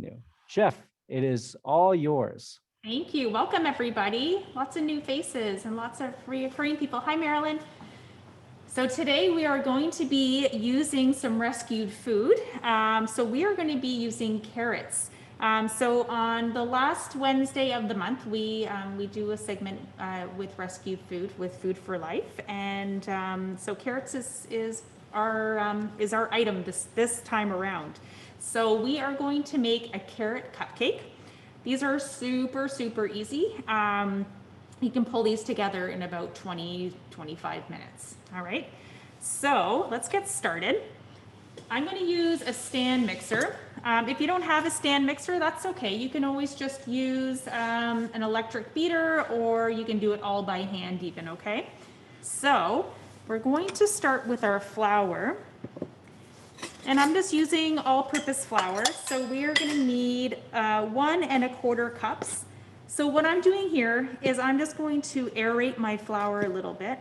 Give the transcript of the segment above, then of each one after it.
new. Chef, it is all yours. Thank you. Welcome, everybody. Lots of new faces and lots of reoccurring people. Hi, Marilyn. So today we are going to be using some rescued food. So we are going to be using carrots. So on the last Wednesday of the month, we do a segment with rescued food, with Food for Life, and so carrots is our item this time around. So we are going to make a carrot cupcake. These are super easy. You can pull these together in about 20-25 minutes. All right, so let's get started. I'm going to use a stand mixer. If you don't have a stand mixer, that's okay. You can always just use an electric beater, or you can do it all by hand even, okay? So we're going to start with our flour. And I'm just using all-purpose flour. So we are going to need 1 1/4 cups. So what I'm doing here is I'm just going to aerate my flour a little bit.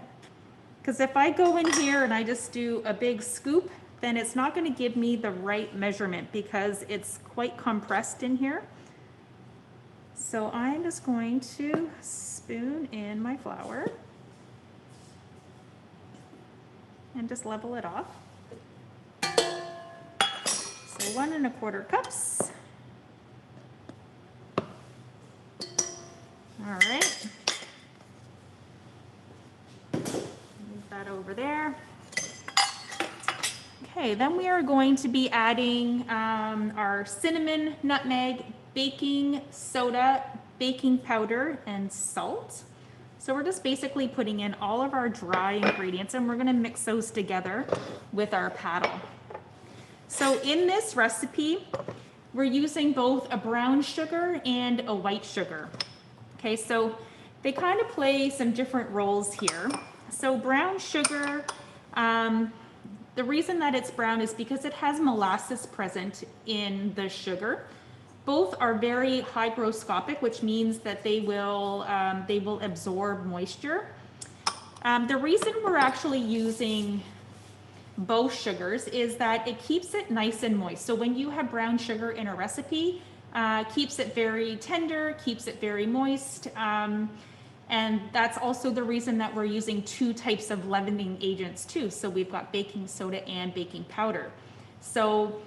Because if I go in here and I just do a big scoop, then it's not going to give me the right measurement because it's quite compressed in here. So I'm just going to spoon in my flour and just level it off. So 1 1/4 cups. All right. Move that over there. Okay, then we are going to be adding our cinnamon, nutmeg, baking soda, baking powder, and salt. So we're just basically putting in all of our dry ingredients, and we're going to mix those together with our paddle. So in this recipe, we're using both a brown sugar and a white sugar. Okay, so they kind of play some different roles here. So brown sugar, the reason that it's brown is because it has molasses present in the sugar. Both are very hygroscopic, which means that they will absorb moisture. The reason we're actually using both sugars is that it keeps it nice and moist. So when you have brown sugar in a recipe, keeps it very tender, keeps it very moist. And that's also the reason that we're using 2 types of leavening agents too. So we've got baking soda and baking powder. So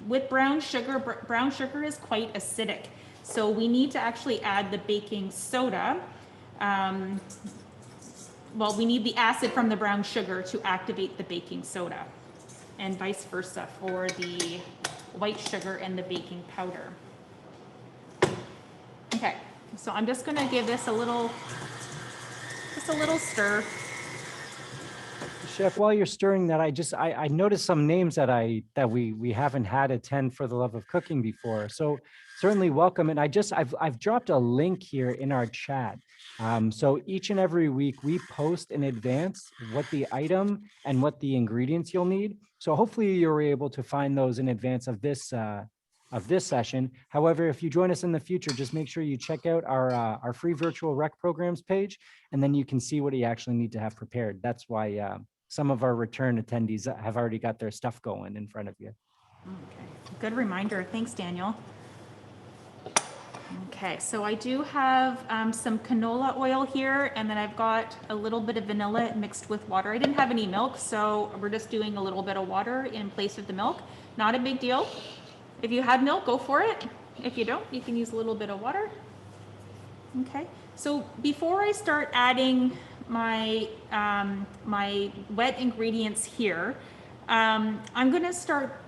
with brown sugar is quite acidic. So we need to actually add the baking soda. Well, we need the acid from the brown sugar to activate the baking soda, and vice versa for the white sugar and the baking powder. Okay, so I'm just gonna give this a little stir. Chef, while you're stirring that, I noticed some names that we haven't had attend For the Love of Cooking before. So certainly welcome. And I've dropped a link here in our chat. So each and every week we post in advance what the item and what the ingredients you'll need. So hopefully you're able to find those in advance of this session. However, if you join us in the future, just make sure you check out our free virtual rec programs page, and then you can see what you actually need to have prepared. That's why some of our return attendees have already got their stuff going in front of you. Okay, good reminder. Thanks, Daniel. Okay, so I do have some canola oil here, and then I've got a little bit of vanilla mixed with water. I didn't have any milk, so we're just doing a little bit of water in place of the milk. Not a big deal. If you had milk, go for it. If you don't, you can use a little bit of water. Okay, so before I start adding my wet ingredients here, I'm going to start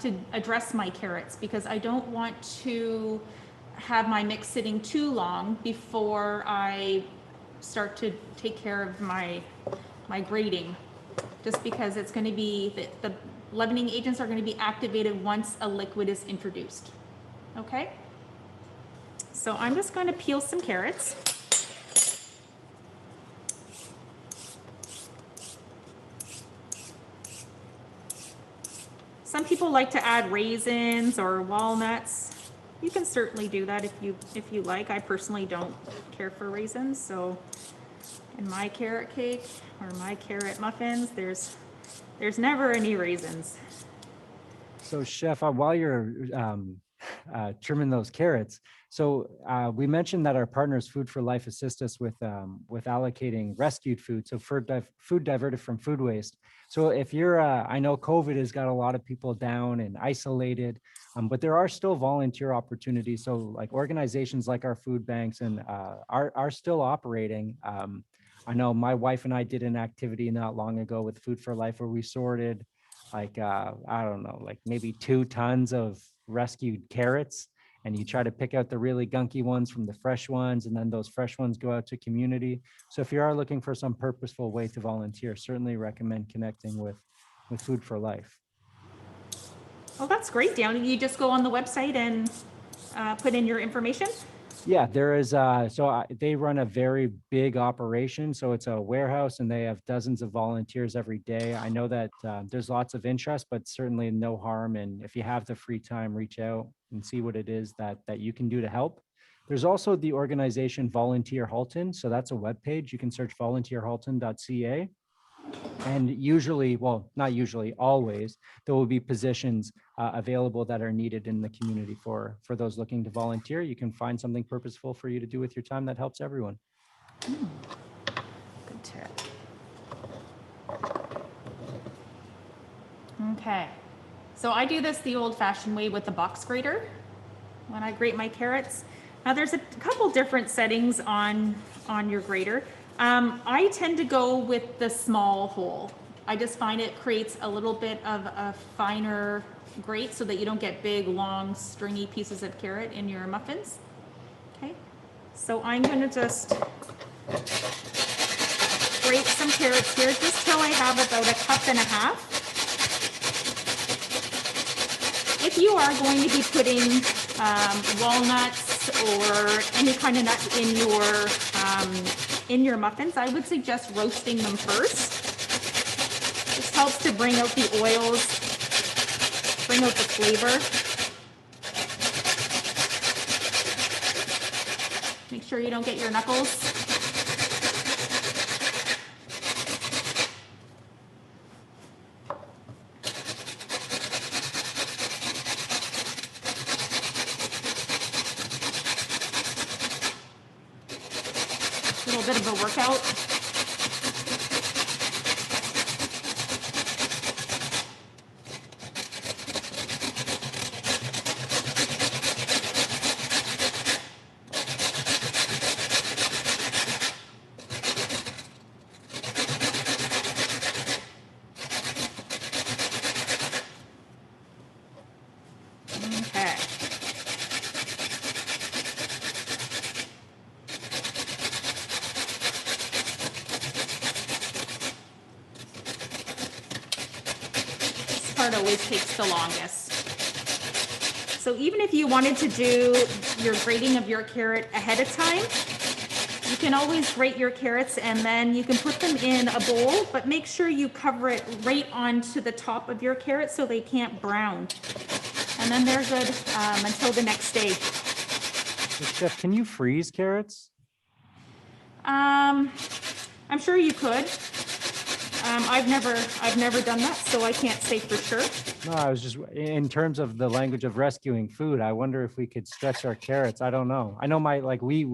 to address my carrots because I don't want to have my mix sitting too long before I start to take care of my grating, just because it's going to be the leavening agents are going to be activated once a liquid is introduced. Okay, so I'm just going to peel some carrots. Some people like to add raisins or walnuts. You can certainly do that if you like. I personally don't care for raisins, so in my carrot cake or my carrot muffins, there's never any raisins. So Chef, while you're trimming those carrots, so we mentioned that our partners Food for Life assist us with allocating rescued food, so food diverted from food waste. So if you're, I know COVID has got a lot of people down and isolated, but there are still volunteer opportunities. So like organizations like our food banks and are still operating. I know my wife and I did an activity not long ago with Food for Life where we sorted like I don't know, like maybe 2 tons of rescued carrots, and you try to pick out the really gunky ones from the fresh ones, and then those fresh ones go out to community. So if you are looking for some purposeful way to volunteer, certainly recommend connecting with Food for Life. Well, that's great, Dan. You just go on the website and put in your information. Yeah, there is. They run a very big operation. So it's a warehouse and they have dozens of volunteers every day. I know that there's lots of interest, but certainly no harm. And if you have the free time, reach out and see what it is that you can do to help. There's also the organization Volunteer Halton. So that's a webpage. You can search volunteerhalton.ca. And usually, well, not usually, always, there will be positions available that are needed in the community for those looking to volunteer. You can find something purposeful for you to do with your time that helps everyone. Good tip. Okay, so I do this the old-fashioned way with the box grater when I grate my carrots. Now there's a couple different settings on your grater. I tend to go with the small hole. I just find it creates a little bit of a finer grate so that you don't get big, long, stringy pieces of carrot in your muffins. Okay, so I'm going to just grate some carrots here just till I have about 1.5 cups. If you are going to be putting walnuts or any kind of nut in your muffins, I would suggest roasting them first. This helps to bring out the oils, bring out the flavor. Make sure you don't get your knuckles. A little bit of a workout. Okay. Part always takes the longest. So even if you wanted to do your grating of your carrot ahead of time, you can always grate your carrots and then you can put them in a bowl, but make sure you cover it right onto the top of your carrot so they can't brown. And then they're good until the next day. So Chef, can you freeze carrots? I'm sure you could. I've never done that, so I can't say for sure. No, I was just, in terms of the language of rescuing food, I wonder if we could stretch our carrots. I don't know. I know we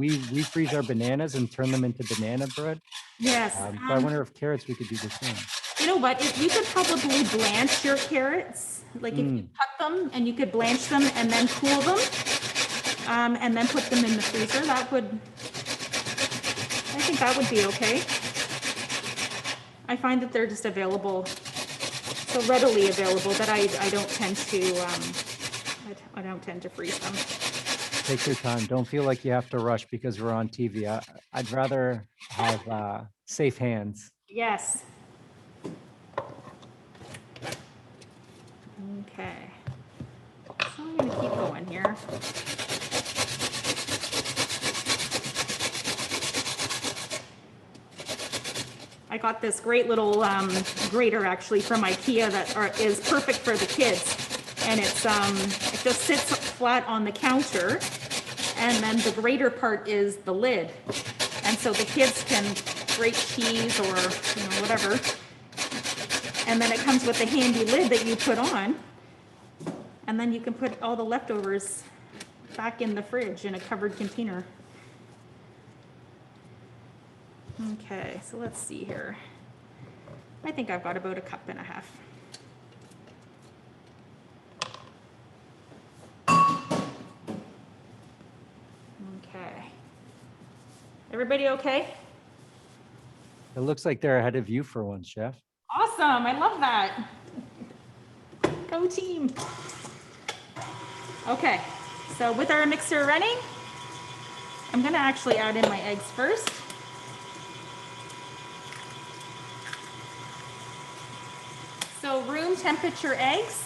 freeze our bananas and turn them into banana bread. Yes. So I wonder if carrots we could do the same. You know what? You could probably blanch your carrots. Like if you cut them and you could blanch them and then cool them, and then put them in the freezer. I think that would be okay. I find that they're just available, so readily available that I don't tend to freeze them. Take your time. Don't feel like you have to rush because we're on TV. I'd rather have safe hands. Yes. Okay. So I'm going to keep going here. I got this great little grater actually from IKEA that is perfect for the kids, and it just sits flat on the counter, and then the grater part is the lid, and so the kids can grate cheese or whatever, and then it comes with a handy lid that you put on, And then you can put all the leftovers back in the fridge in a covered container. Okay, so let's see here. I think I've got about 1.5 cups. Okay. Everybody okay? It looks like they're ahead of you for once, Chef. Awesome, I love that. Go team. Okay, so with our mixer running, I'm gonna actually add in my eggs first. So room temperature eggs.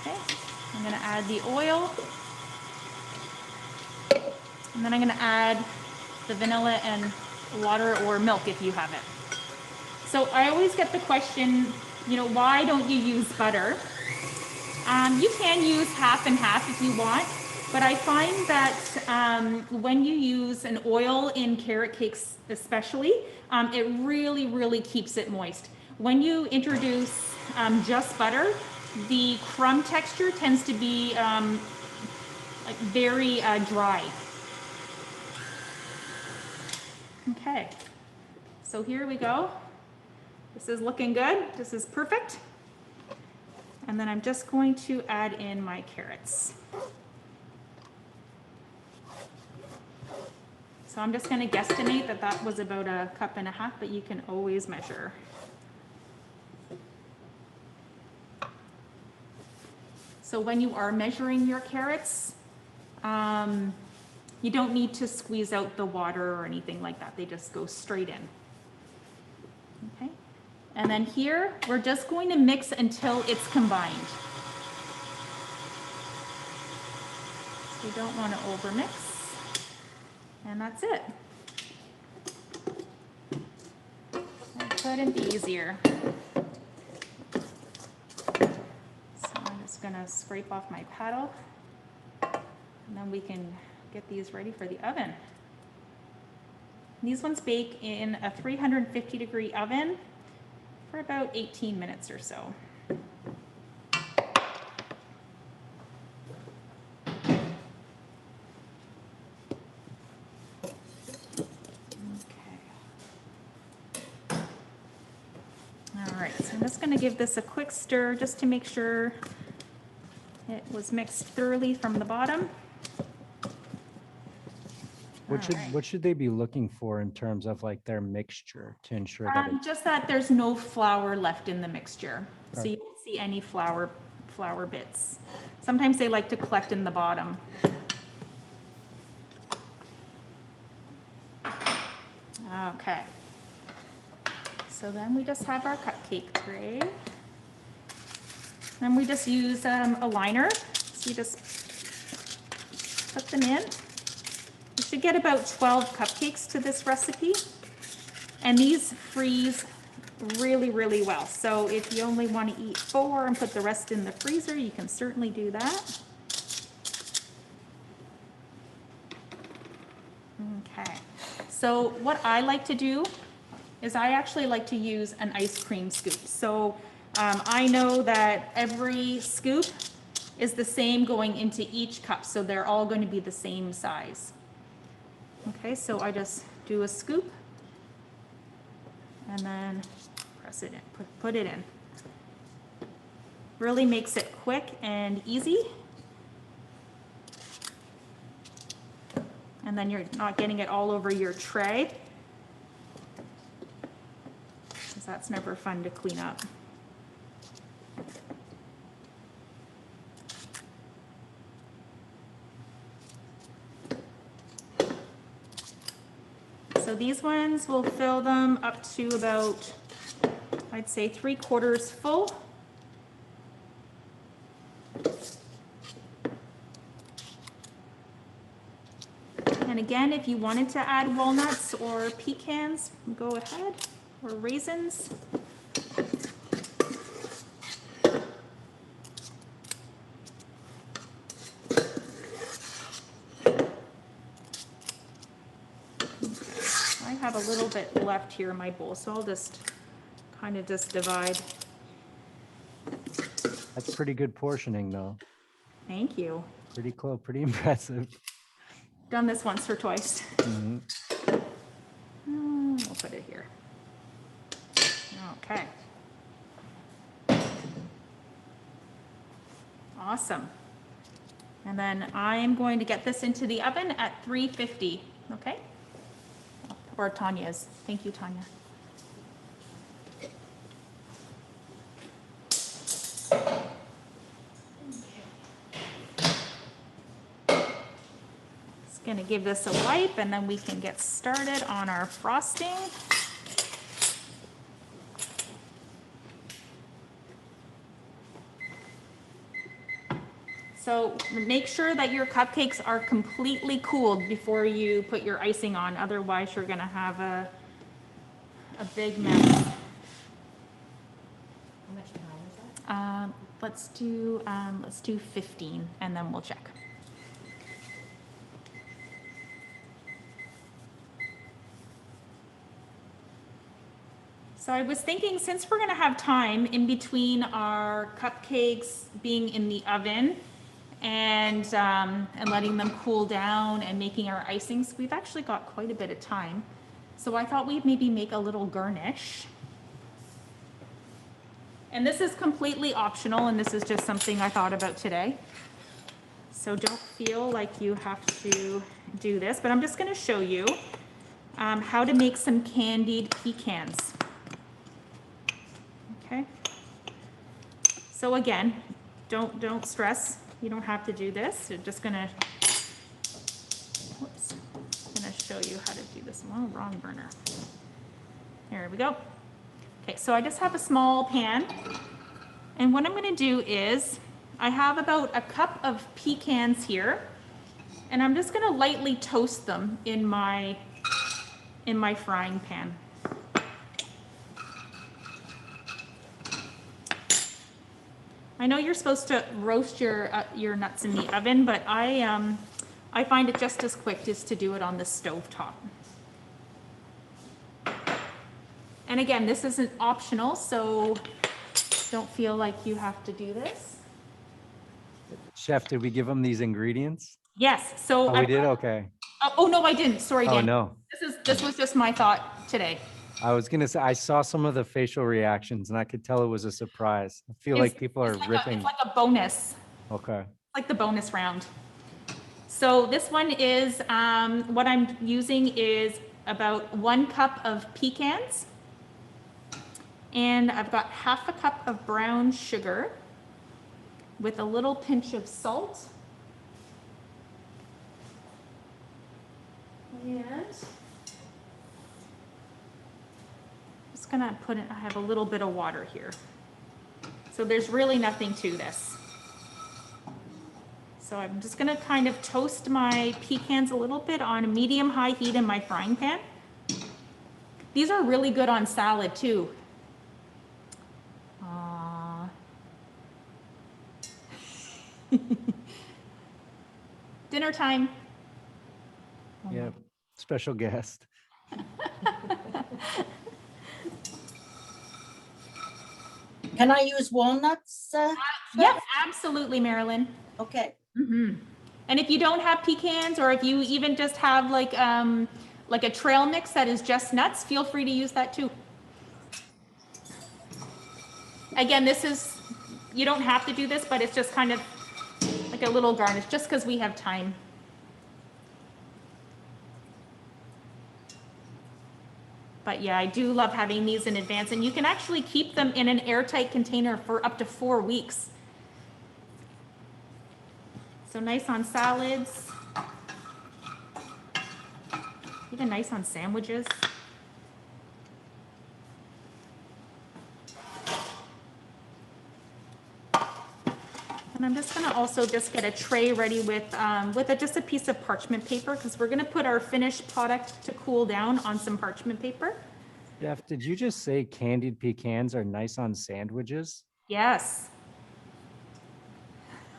Okay, I'm gonna add the oil. And then I'm gonna add the vanilla and water or milk if you have it. So I always get the question, you know, why don't you use butter? You can use half and half if you want, but I find that when you use an oil in carrot cakes especially, it really keeps it moist. When you introduce just butter, the crumb texture tends to be like very dry. Okay, so here we go. This is looking good. This is perfect. And then I'm just going to add in my carrots. So I'm just going to guesstimate that that was about 1.5 cups, but you can always measure. So when you are measuring your carrots, you don't need to squeeze out the water or anything like that. They just go straight in. Okay. And then here, we're just going to mix until it's combined. So you don't want to overmix. And that's it. That couldn't be easier. So I'm just going to scrape off my paddle. And then we can get these ready for the oven. These ones bake in a 350-degree oven for about 18 minutes or so. All right, so I'm just going to give this a quick stir just to make sure it was mixed thoroughly from the bottom. What should they be looking for in terms of like their mixture to ensure that just that there's no flour left in the mixture. So Right. you don't see any flour bits. Sometimes they like to collect in the bottom. Okay. So then we just have our cupcake tray. Then we just use a liner. So you just put them in. You should get about 12 cupcakes to this recipe. And these freeze really well. So if you only want to eat 4 and put the rest in the freezer, you can certainly do that. Okay. So what I like to do is I actually like to use an ice cream scoop. So I know that every scoop is the same going into each cup. So they're all going to be the same size. Okay, so I just do a scoop and then press it in, put it in. Really makes it quick and easy. And then you're not getting it all over your tray, because that's never fun to clean up. So these ones will fill them up to about, I'd say 3/4 full. And again, if you wanted to add walnuts or pecans, go ahead, or raisins. I have a little bit left here in my bowl, so I'll just kind of just divide That's pretty good portioning though. Thank you. Pretty close, pretty impressive. Done this once or twice. Mhm. We'll put it here. Okay. Awesome. And then I'm going to get this into the oven at 350, okay? Or Tanya's. Thank you, Tanya. Just gonna give this a wipe and then we can get started on our frosting. So make sure that your cupcakes are completely cooled before you put your icing on. Otherwise, you're gonna have a big mess. How much time is that? Let's do 15 and then we'll check. So I was thinking, since we're gonna have time in between our cupcakes being in the oven and letting them cool down and making our icings, we've actually got quite a bit of time. So I thought we'd maybe make a little garnish. And this is completely optional, and this is just something I thought about today. So don't feel like you have to do this, but I'm just gonna show you how to make some candied pecans. Okay. So again, don't stress. You don't have to do this. You're just gonna, whoops, gonna show you how to do this. Oh, wrong burner. Here we go. Okay, so I just have a small pan. And what I'm gonna do is, I have about a cup of pecans here, and I'm just gonna lightly toast them in my frying pan. I know you're supposed to roast your nuts in the oven, but I find it just as quick just to do it on the stove top. And again, this isn't optional, so don't feel like you have to do this. Chef, did we give them these ingredients? Yes, so Oh, we did? Okay. Oh no, I didn't. Sorry, Oh, Dan. no. This was just my thought today. I was gonna say, I saw some of the facial reactions and I could tell it was a surprise. I feel like people are It's ripping. like a bonus. Okay. Like the bonus round. So this one is, what I'm using is about 1 cup of pecans. And I've got half a cup of brown sugar with a little pinch of salt. And just gonna put in, I have a little bit of water here. So there's really nothing to this. So I'm just gonna kind of toast my pecans a little bit on a medium-high heat in my frying pan. These are really good on salad too. Dinner time. Yeah. Special guest. Can I use walnuts? Yep, absolutely, Marilyn. Okay. And if you don't have pecans, or if you even just have like a trail mix that is just nuts, feel free to use that too. Again, this is, you don't have to do this, but it's just kind of like a little garnish, just because we have time. But yeah, I do love having these in advance, and you can actually keep them in an airtight container for up to 4 weeks. So nice on salads, even nice on sandwiches. And I'm just gonna also just get a tray ready with just a piece of parchment paper, because we're gonna put our finished product to cool down on some parchment paper. Jeff, did you just say candied pecans are nice on sandwiches? Yes.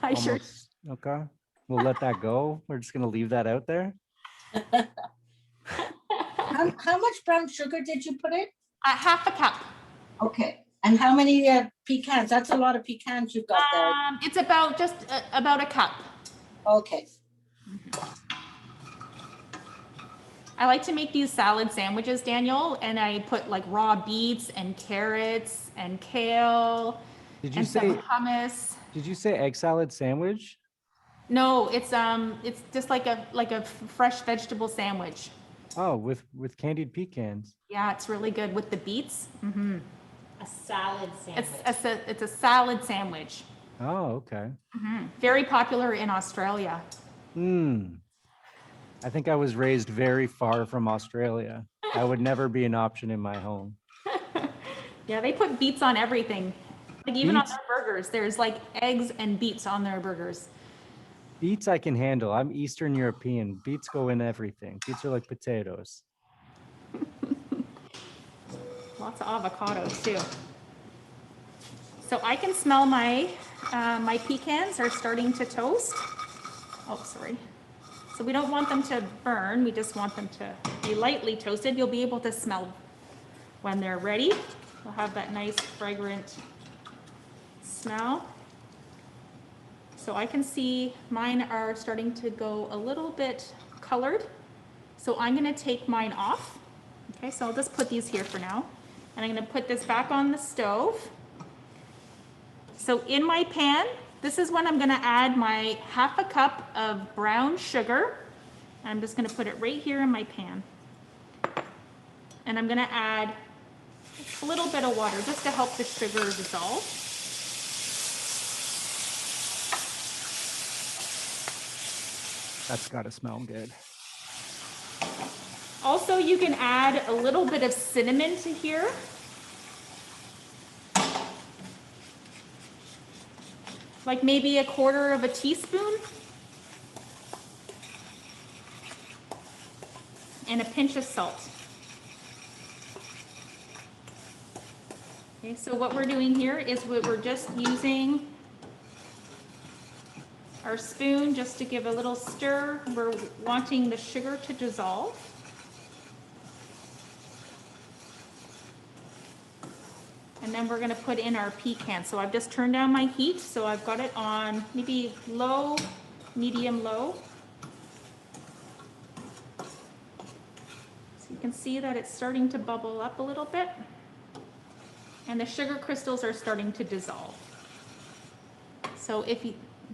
I sure. Almost. Okay. We'll let that go. We're just gonna leave that out there. How much brown sugar did you put in? Half a cup. Okay. And how many pecans? That's a lot of pecans you've got there. It's about just about a cup. Okay. I like to make these salad sandwiches, Daniel, and I put like raw beets and carrots and kale Did you and say some hummus. did you say egg salad sandwich? No, it's just like a fresh vegetable sandwich. Oh, with candied pecans. Yeah, it's really good with the beets. Mm-hmm. A salad sandwich. It's a salad sandwich. Oh, okay. Mm-hmm. Very popular in Australia. I think I was raised very far from Australia. That would never be an option in my home. Yeah, they put beets on everything. Like even on Beets? their burgers, there's like eggs and beets on their burgers. Beets I can handle. I'm Eastern European. Beets go in everything. Beets are like potatoes. Lots of avocados too. So I can smell my my pecans are starting to toast. Oh, sorry. So we don't want them to burn. We just want them to be lightly toasted. You'll be able to smell when they're ready. They'll have that nice fragrant smell. So I can see mine are starting to go a little bit colored. So I'm going to take mine off. Okay, so I'll just put these here for now. And I'm going to put this back on the stove. So in my pan, this is when I'm going to add my half a cup of brown sugar. I'm just going to put it right here in my pan. And I'm going to add a little bit of water just to help the sugar dissolve. That's got to smell good. Also, you can add a little bit of cinnamon to here. Like maybe a quarter of a teaspoon. And a pinch of salt. Okay, so what we're doing here is we're just using our spoon just to give a little stir. We're wanting the sugar to dissolve. And then we're going to put in our pecan. So I've just turned down my heat. So I've got it on maybe low, medium low. So you can see that it's starting to bubble up a little bit. And the sugar crystals are starting to dissolve. So if you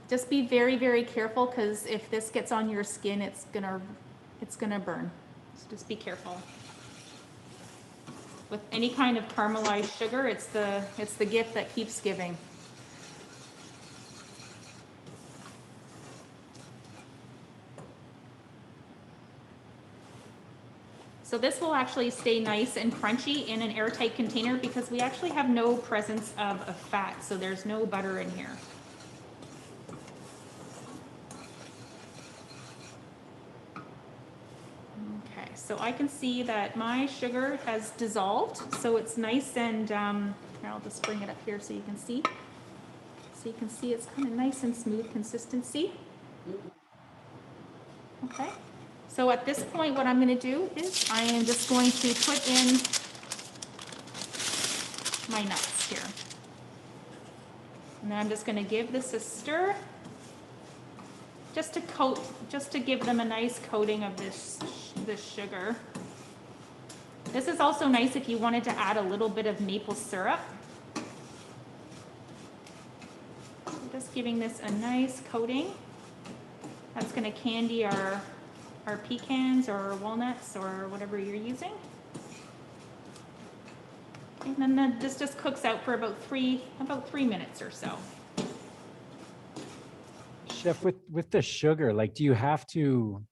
just be very, very careful, because if this gets on your skin, it's gonna burn. So just be careful. With any kind of caramelized sugar, it's the gift that keeps giving. So this will actually stay nice and crunchy in an airtight container because we actually have no presence of fat, so there's no butter in here. Okay, so I can see that my sugar has dissolved, so it's nice and, here, I'll just bring it up here so you can see. So you can see it's kind of nice and smooth consistency. Okay. So at this point, what I'm going to do is I am just going to put in my nuts here. And then I'm just going to give this a stir just to give them a nice coating of this sugar. This is also nice if you wanted to add a little bit of maple syrup. So just giving this a nice coating. That's going to candy our pecans or walnuts or whatever you're using. And then this just cooks out for about three minutes or so. Chef, with the sugar, like, do you have to,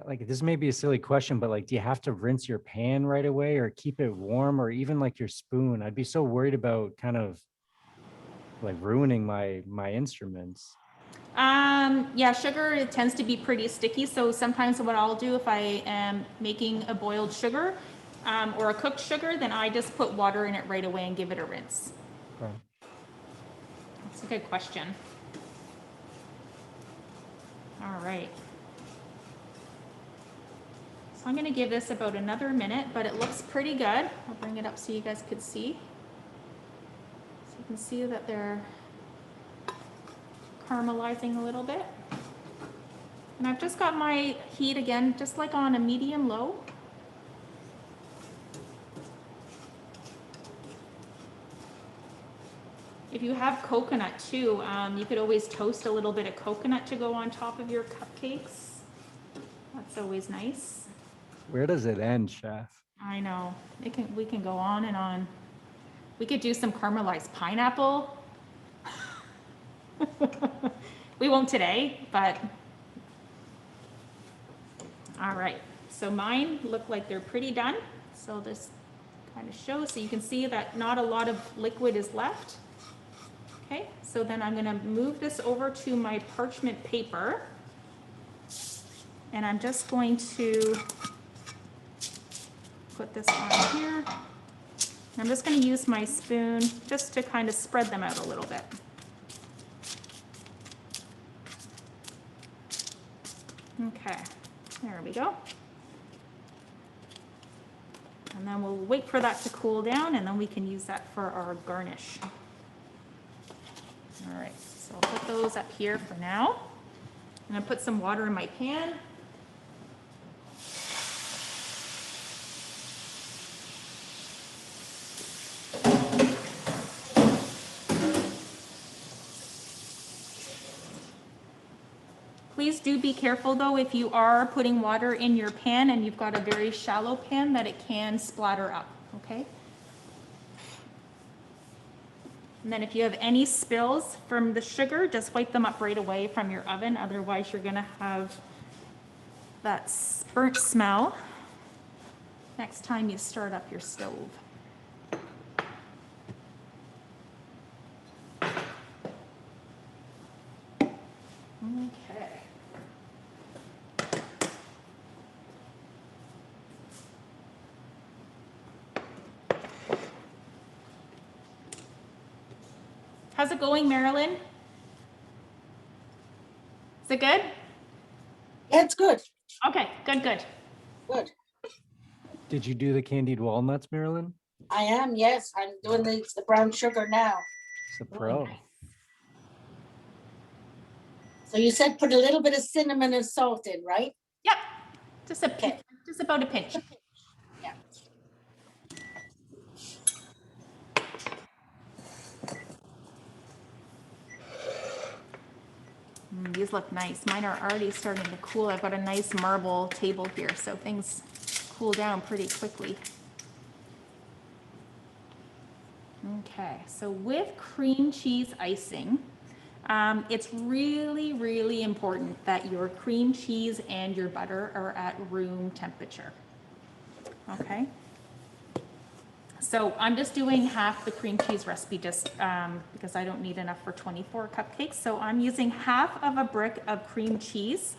like, this may be a silly question, but like, do you have to rinse your pan right away or keep it warm, or even like your spoon? I'd be so worried about kind of like ruining my instruments. Yeah, sugar, it tends to be pretty sticky. So sometimes what I'll do if I am making a boiled sugar or a cooked sugar, then I just put water in it right away and give it a rinse. Okay. That's a good question. All right. So I'm going to give this about another minute, but it looks pretty good. I'll bring it up so you guys could see. can see that they're caramelizing a little bit. And I've just got my heat again, just like on a medium low. If you have coconut too, you could always toast a little bit of coconut to go on top of your cupcakes. That's always nice. Where does it end, chef? I know, we can go on and on. We could do some caramelized pineapple. We won't today, but. All right, so mine look like they're pretty done. So this kind of shows, so you can see that not a lot of liquid is left. Okay, so then I'm gonna move this over to my parchment paper. And I'm just going to put this on here. I'm just gonna use my spoon just to kind of spread them out a little bit. Okay, there we go. And then we'll wait for that to cool down and then we can use that for our garnish. All right, so I'll put those up here for now. I'm gonna put some water in my pan. Please do be careful though, if you are putting water in your pan and you've got a very shallow pan, that it can splatter up, okay? And then if you have any spills from the sugar, just wipe them up right away from your oven. Otherwise, you're gonna have that burnt smell next time you start up your stove. Okay. How's it going, Marilyn? Is it good? Yeah, it's good. Okay, good, good. Good. Did you do the candied walnuts, Marilyn? I am, yes. I'm doing the brown sugar now. It's a pro. nice. So you said put a little bit of cinnamon and salt in, right? Yep, just a Okay. pinch, just about a pinch. Yeah. These look nice. Mine are already starting to cool. I've got a nice marble table here, so things cool down pretty quickly. Okay, so with cream cheese icing, it's really, really important that your cream cheese and your butter are at room temperature. Okay. So I'm just doing half the cream cheese recipe just because I don't need enough for 24 cupcakes. So I'm using half of a brick of cream cheese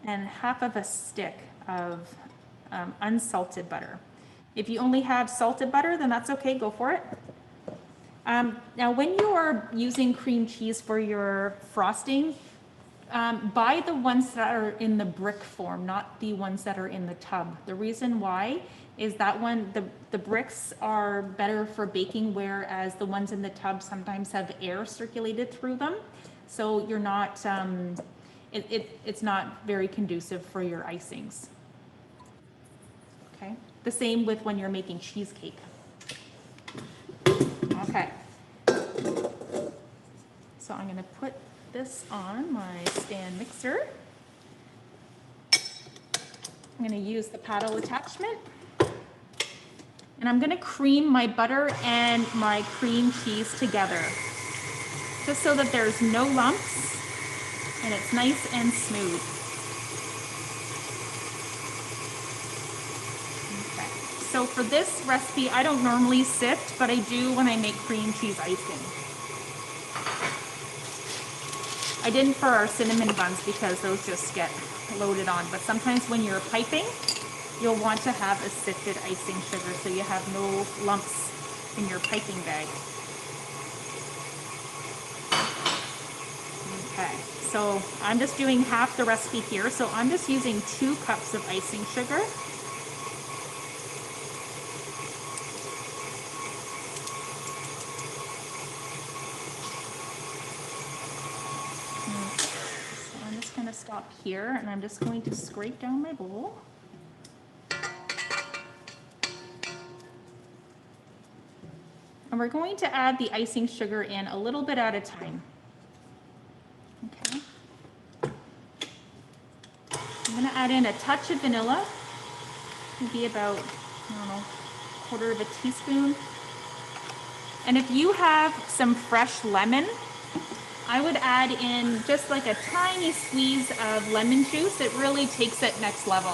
and half of a stick of unsalted butter. If you only have salted butter, then that's okay, go for it. Now, when you are using cream cheese for your frosting, buy the ones that are in the brick form, not the ones that are in the tub. The reason why is that the bricks are better for baking, whereas the ones in the tub sometimes have air circulated through them. So you're not, it's not very conducive for your icings. Okay, the same with when you're making cheesecake. Okay, so I'm gonna put this on my stand mixer. I'm gonna use the paddle attachment. And I'm gonna cream my butter and my cream cheese together, just so that there's no lumps and it's nice and smooth. Okay, so for this recipe, I don't normally sift, but I do when I make cream cheese icing. I didn't for our cinnamon buns because those just get loaded on, but sometimes when you're piping, you'll want to have a sifted icing sugar so you have no lumps in your piping bag. Okay, so I'm just doing half the recipe here. So I'm just using 2 cups of icing sugar. gonna stop here and I'm just going to scrape down my bowl. And we're going to add the icing sugar in a little bit at a time. Okay. I'm gonna add in a touch of vanilla, maybe about, I don't know, quarter of a teaspoon. And if you have some fresh lemon, I would add in just like a tiny squeeze of lemon juice. It really takes it next level.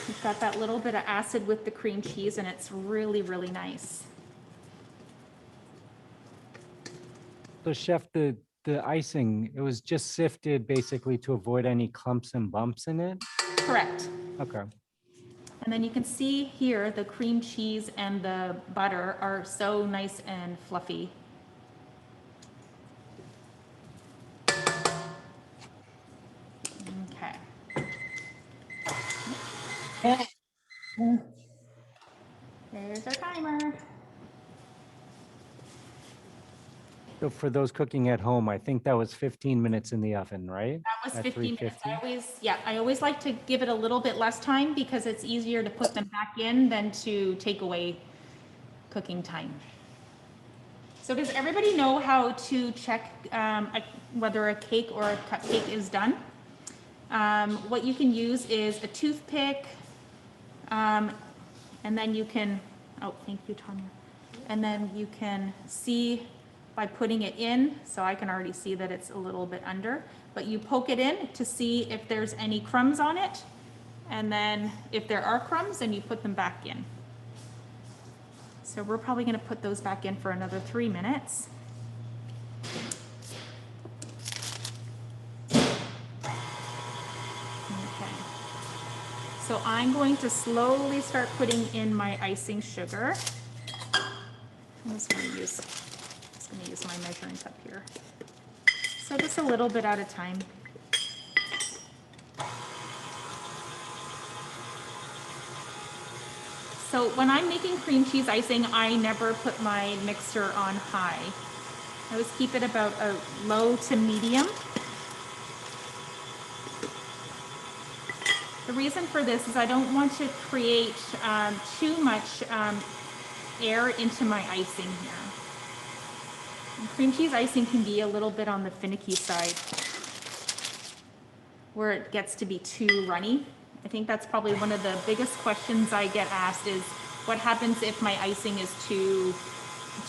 You've got that little bit of acid with the cream cheese and it's really, really nice. So chef, the icing, it was just sifted basically to avoid any clumps and bumps in it? Correct. Okay. And then you can see here the cream cheese and the butter are so nice and fluffy. Okay. There's our timer. So for those cooking at home, I think that was 15 minutes in the oven, right? That was At 15 minutes. 350? I always like to give it a little bit less time because it's easier to put them back in than to take away cooking time. So does everybody know how to check whether a cake or a cupcake is done? What you can use is a toothpick, and then you can, oh, thank you, Tanya. And then you can see by putting it in, so I can already see that it's a little bit under, but you poke it in to see if there's any crumbs on it. And then if there are crumbs, then you put them back in. So we're probably gonna put those back in for another 3 minutes. Okay. So I'm going to slowly start putting in my icing sugar. I'm just gonna use my measuring cup here. So just a little bit at a time. So when I'm making cream cheese icing, I never put my mixer on high. I always keep it about a low to medium. The reason for this is I don't want to create too much air into my icing here. And cream cheese icing can be a little bit on the finicky side, where it gets to be too runny. I think that's probably one of the biggest questions I get asked is, what happens if my icing is too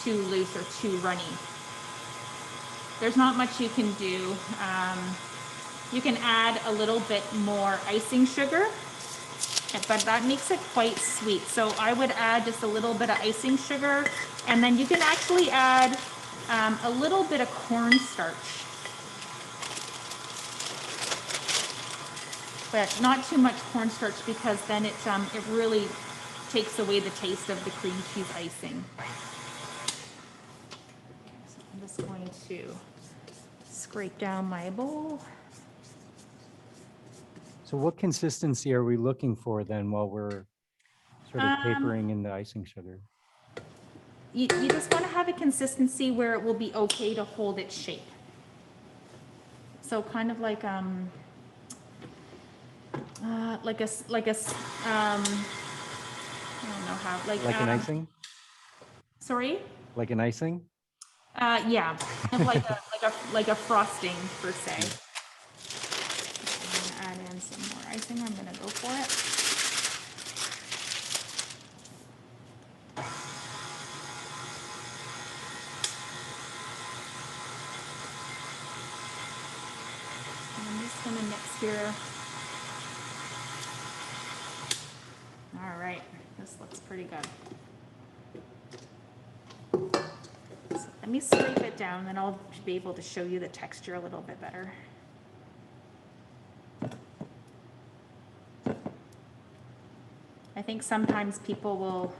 loose or too runny? There's not much you can do. You can add a little bit more icing sugar, but that makes it quite sweet. So I would add just a little bit of icing sugar, and then you can actually add a little bit of cornstarch, but not too much cornstarch because then it really takes away the taste of the cream cheese icing. So I'm just going to scrape down my bowl. So what consistency are we looking for then while we're sort of tapering in the icing sugar? You just want to have a consistency where it will be okay to hold its shape. So kind of like I don't know how, like an icing? Sorry? Like an icing? Yeah, kind of like a frosting per se. I'm gonna add in some more icing. I'm gonna go for it. I'm just gonna mix here. All right, this looks pretty good. So let me scrape it down, then I'll be able to show you the texture a little bit better. I think sometimes people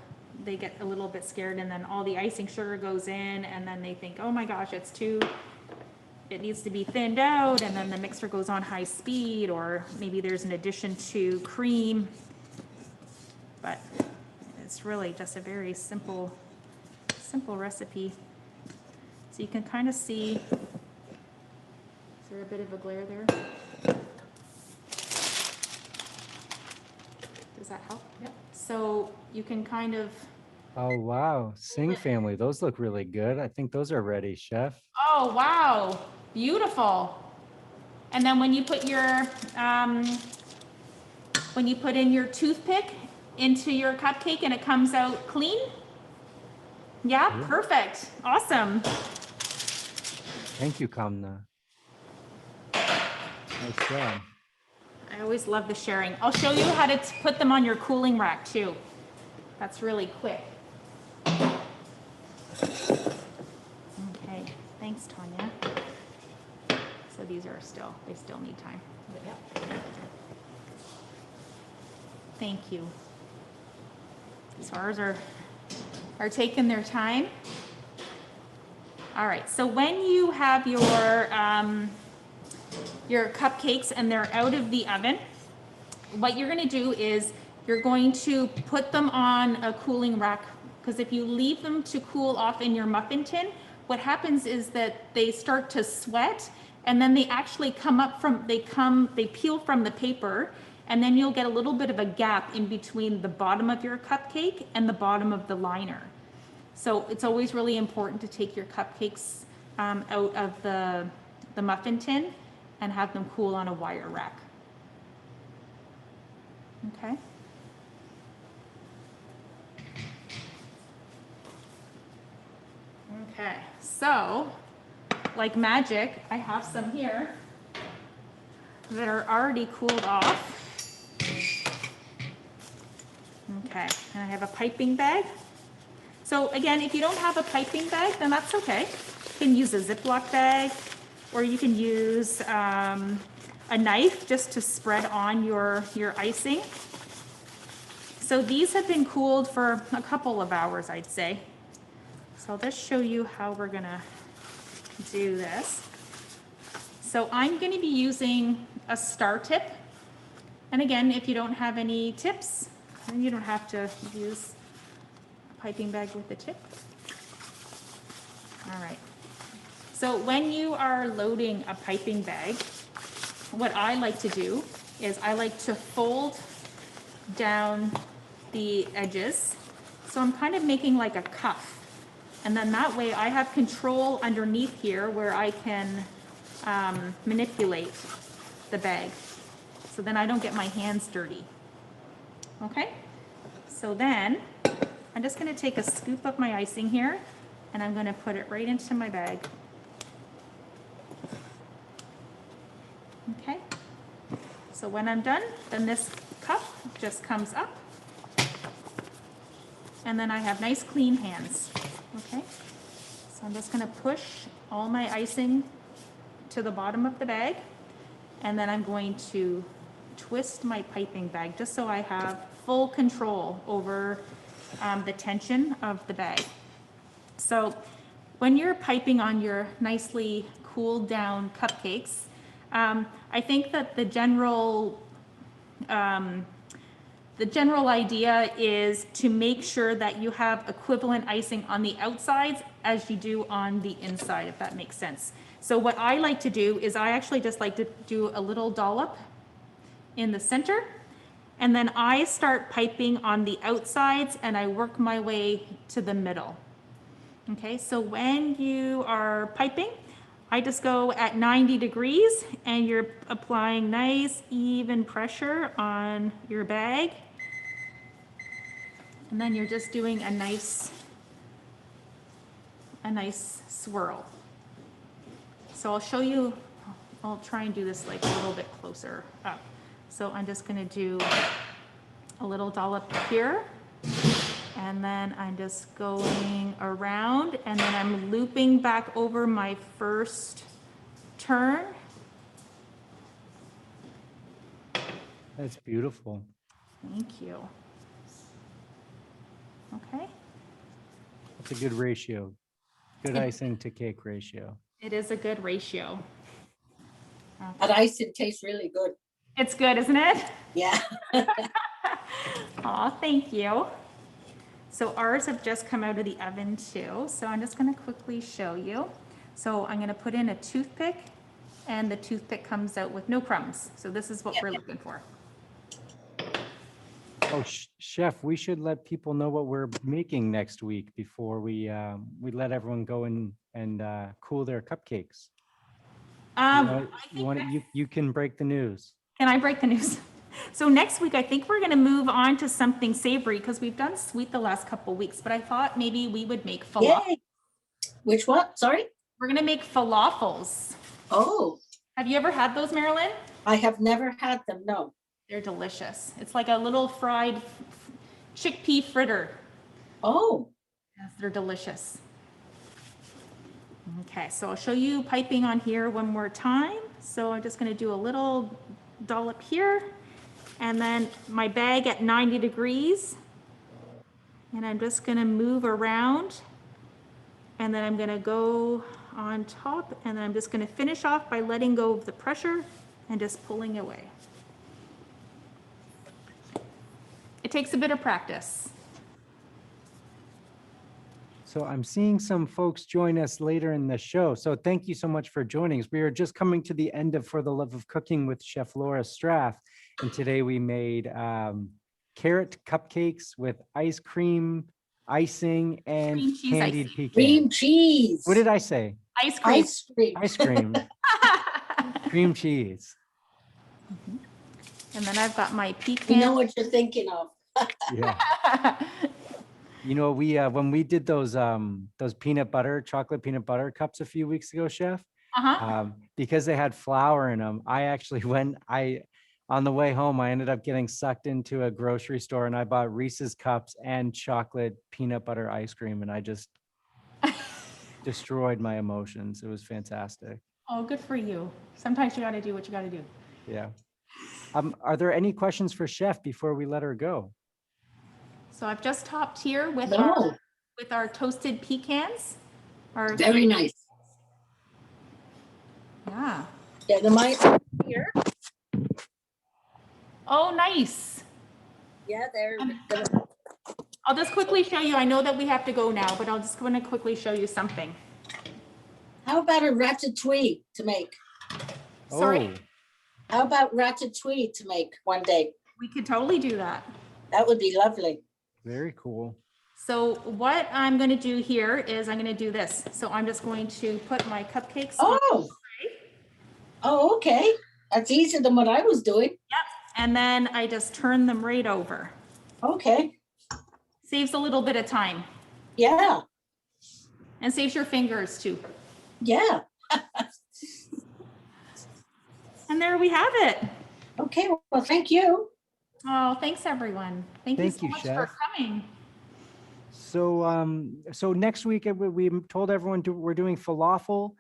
they get a little bit scared and then all the icing sugar goes in and then they think, oh my gosh, it needs to be thinned out, and then the mixer goes on high speed, or maybe there's an addition to cream. But it's really just a very simple recipe. So you can kind of see there a bit of a glare there? Does that help? Yep. So you can kind of, Oh, wow. Sing family. Those look really good. I think those are ready, chef. oh, wow, beautiful. And then when you put in your toothpick into your cupcake and it comes out clean? Yeah, Yeah. perfect. Awesome. Thank you, Kamna. Nice job. I always love the sharing. I'll show you how to put them on your cooling rack too. That's really quick. Okay, thanks, Tanya. So these are they still need time. Thank you. So ours are taking their time. All right, so when you have your cupcakes and they're out of the oven, what you're gonna do is you're going to put them on a cooling rack, because if you leave them to cool off in your muffin tin, what happens is that they start to sweat and then they actually they peel from the paper, and then you'll get a little bit of a gap in between the bottom of your cupcake and the bottom of the liner. So it's always really important to take your cupcakes out of the muffin tin and have them cool on a wire rack. Okay. Okay, so like magic, I have some here that are already cooled off. Okay, and I have a piping bag. So again, if you don't have a piping bag, then that's okay. You can use a Ziploc bag, or you can use a knife just to spread on your icing. So these have been cooled for a couple of hours, I'd say. So I'll just show you how we're gonna do this. So I'm gonna be using a star tip. And again, if you don't have any tips, then you don't have to use a piping bag with the tip. All right. So when you are loading a piping bag, what I like to do is I like to fold down the edges. So I'm kind of making like a cuff. And then that way I have control underneath here where I can manipulate the bag. So then I don't get my hands dirty. Okay? So then I'm just gonna take a scoop of my icing here and I'm gonna put it right into my bag. Okay? So when I'm done, then this cup just comes up. And then I have nice clean hands. Okay? So I'm just gonna push all my icing to the bottom of the bag. And then I'm going to twist my piping bag just so I have full control over the tension of the bag. So when you're piping on your nicely cooled down cupcakes, I think that the general idea is to make sure that you have equivalent icing on the outsides as you do on the inside, if that makes sense. So what I like to do is I actually just like to do a little dollop in the center, and then I start piping on the outsides and I work my way to the middle. Okay, so when you are piping, I just go at 90 degrees and you're applying nice even pressure on your bag. And then you're just doing a nice swirl. So I'll show you, I'll try and do this like a little bit closer up. So I'm just gonna do a little dollop here, and then I'm just going around, and then I'm looping back over my first turn. That's beautiful. Thank you. Okay. That's a good ratio. Good icing to cake ratio. It is a good ratio. That icing tastes really good. It's good, isn't it? Yeah. Aw, thank you. So ours have just come out of the oven too. So I'm just gonna quickly show you. So I'm gonna put in a toothpick and the toothpick comes out with no crumbs. So this is what Yep. we're looking for. Oh, chef, we should let people know what we're making next week before we let everyone go and cool their cupcakes. You can break the news. Can I break the news? So next week, I think we're gonna move on to something savory because we've done sweet the last couple weeks, but I thought maybe we would make falafels. Yay. Which one? Sorry? We're gonna make falafels. Oh, Have you ever had those, Marilyn? I have never had them, no. They're delicious. It's like a little fried chickpea fritter. Oh, Yes, they're delicious. Okay, so I'll show you piping on here one more time. So I'm just gonna do a little dollop here, and then my bag at 90 degrees. And I'm just gonna move around, and then I'm gonna go on top, and then I'm just gonna finish off by letting go of the pressure and just pulling away. It takes a bit of practice. So I'm seeing some folks join us later in the show. So thank you so much for joining us. We are just coming to the end of For the Love of Cooking with Chef Laura Strath. And today we made carrot cupcakes with ice cream, icing, and Cream cheese candied icing. pecan. cream cheese. What did I say? Ice cream. Ice cream. Ice cream, cream cheese. And then I've got my We know pecan. what you're thinking of. Yeah. You know, we when we did those chocolate peanut butter cups a few weeks ago, Chef, because they had flour in them, I actually on the way home, I ended up getting sucked into a grocery store and I bought Reese's cups and chocolate peanut butter ice cream, and I just destroyed my emotions. It was fantastic. Oh, good for you. Sometimes you got to do what you got to do. Yeah. Are there any questions for Chef before we let her go? So I've just topped here with No, our toasted pecans. Our very nice. Yeah. Yeah, the mice here. Oh, nice. Yeah, they're I'll just quickly show you. I know that we have to go now, but I'll just want to quickly show you something. How about a ratatouille to make? Sorry? Oh, How about ratatouille to make one day? We could totally do that. That would be lovely. very cool. So what I'm going to do here is I'm going to do this. So I'm just going to put my cupcakes on. Oh. Oh, okay. That's easier than what I was doing. And then I just turn them right over. Okay. Saves a little bit of time Yeah. and saves your fingers too. Yeah. And there we have it. Okay. Well, thank you. Oh, thanks everyone. Thank you Thank so you, much Chef. for coming. So next week we told everyone we're doing falafel.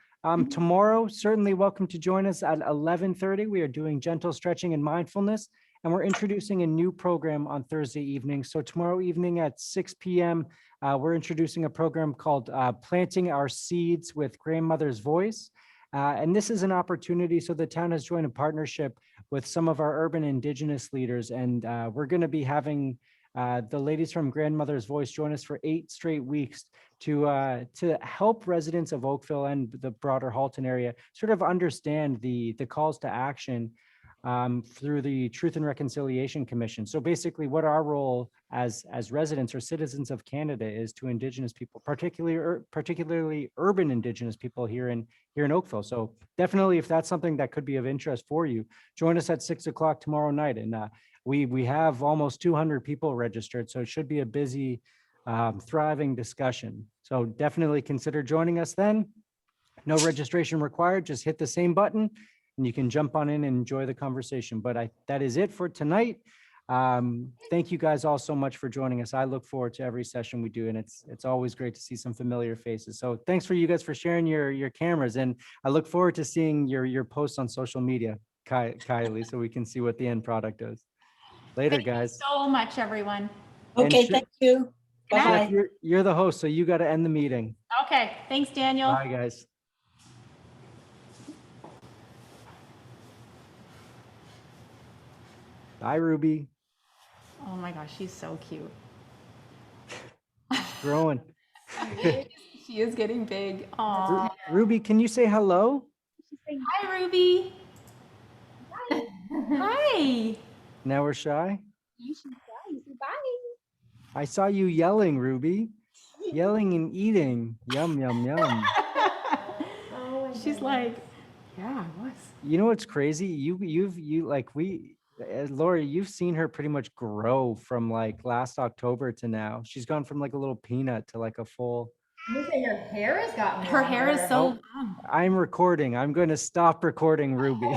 Tomorrow, certainly welcome to join us at 11:30. We are doing gentle stretching and mindfulness, and we're introducing a new program on Thursday evening. So tomorrow evening at 6 p.m., we're introducing a program called Planting Our Seeds with Grandmother's Voice. And this is an opportunity. So the town has joined a partnership with some of our urban indigenous leaders, and we're going to be having the ladies from Grandmother's Voice join us for 8 straight weeks to help residents of Oakville and the broader Halton area sort of understand the calls to action through the Truth and Reconciliation Commission. So basically what our role as residents or citizens of Canada is to Indigenous people, particularly urban Indigenous people here in Oakville. So definitely, if that's something that could be of interest for you, join us at 6 o'clock tomorrow night. And we have almost 200 people registered, so it should be a busy, thriving discussion. So definitely consider joining us then. No registration required, just hit the same button and you can jump on in and enjoy the conversation. But that is it for tonight. Thank you guys all so much for joining us. I look forward to every session we do, and it's always great to see some familiar faces. So thanks for you guys for sharing your cameras, and I look forward to seeing your posts on social media, Kylie, so we can see what the end product is. Later, Thank guys. you so much, everyone. Okay. Chef- Thank you. Good night. Bye. You're the host, so you got to end the meeting. Okay, thanks, Daniel. Bye, guys. Bye, Ruby. Oh my gosh, she's so cute. Growing. She is getting big. Aw. Ruby, can you say hello? She's saying Hi, Ruby. hi. Hi. Now we're shy. You should try. You say bye. I saw you yelling, Ruby. Yelling and eating. Yum, yum, yum. Oh, my She's goodness. like, yeah, I was. You know what's crazy? Lori, you've seen her pretty much grow from like last October to now. She's gone from like a little peanut to like a full. You say her hair has gotten Her hair is longer. so Oh, I'm recording. I'm going to stop recording, Ruby.